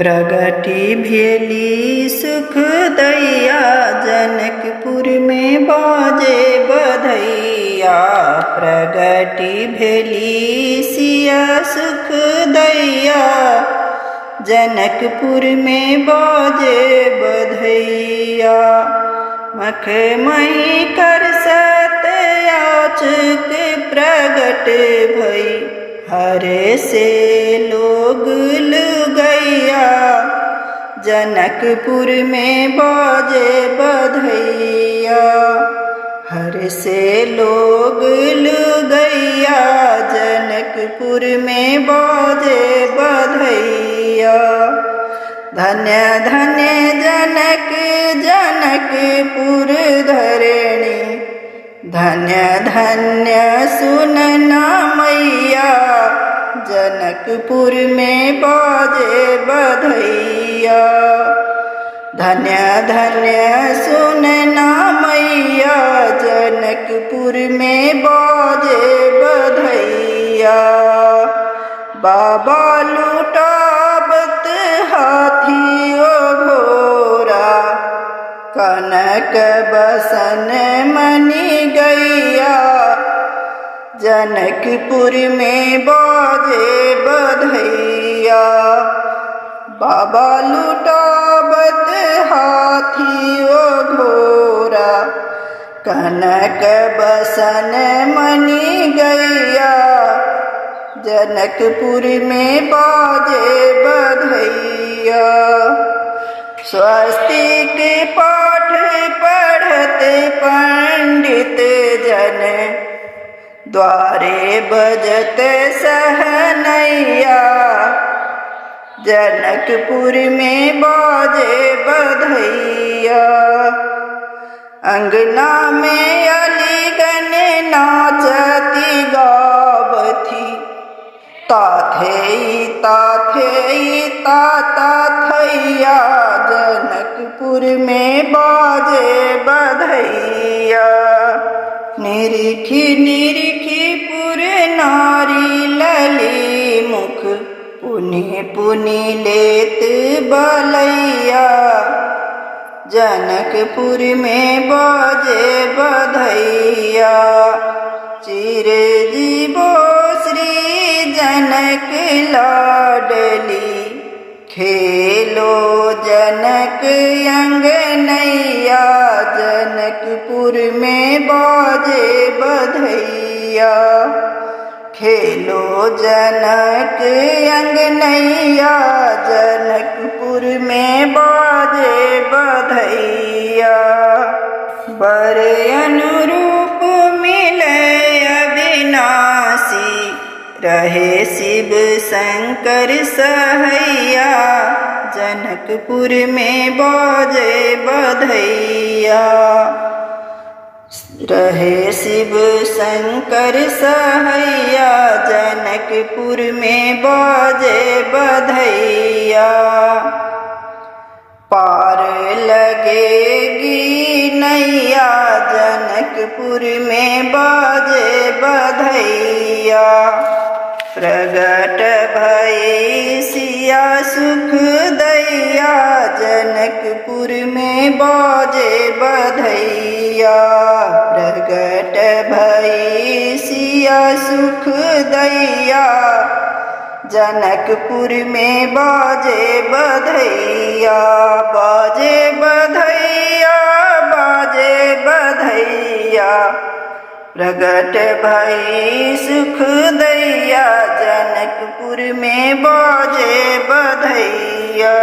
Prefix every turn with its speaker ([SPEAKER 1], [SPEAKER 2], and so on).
[SPEAKER 1] प्रगति भेली सुख दैया, जनकपुर में बाजे बधैया। प्रगति भेली सिया सुख दैया, जनकपुर में बाजे बधैया। मखमही कर सत्याचक प्रगट भई, हरे से लोग लुगैया। जनकपुर में बाजे बधैया, हर से लोग लुगैया। जनकपुर में बाजे बधैया। धन्य धन्य जनक जनकपुर धरणी, धन्य धन्य सुनना मैया। जनकपुर में बाजे बधैया, धन्य धन्य सुनना मैया। जनकपुर में बाजे बधैया। बाबा लुटावत हाथी ओ घोड़ा, कनक बसन मनी गैया। जनकपुर में बाजे बधैया। बाबा लुटावत हाथी ओ घोड़ा, कनक बसन मनी गैया। जनकपुर में बाजे बधैया। स्वस्तिक पाठ पढ़ते पंडित जन, द्वारे बजत सहनैया। जनकपुर में बाजे बधैया। अंगना में अलीगन नाचती गावथी, ताथेई ताथेई ताता थैया। जनकपुर में बाजे बधैया। निरिखी निरिखी पुर नारी लली मुख, पुनि पुनि लेत बलैया। जनकपुर में बाजे बधैया। चिरे जीवो श्री जनक लाडली, खेलो जनक अंगनैया। जनकपुर में बाजे बधैया। खेलो जनक अंगनैया। जनकपुर में बाजे बधैया। बर अनुरूप मिले अविनाशी, रहे शिव शंकर सहैया। जनकपुर में बाजे बधैया। रहे शिव शंकर सहैया। जनकपुर में बाजे बधैया। पार लगेगी नैया, जनकपुर में बाजे बधैया। प्रगट भई सिया सुख दैया, जनकपुर में बाजे बधैया। प्रगट भई सिया सुख दैया, जनकपुर में बाजे बधैया। बाजे बधैया बाजे बधैया, प्रगट भई सुख दैया। जनकपुर में बाजे बधैया।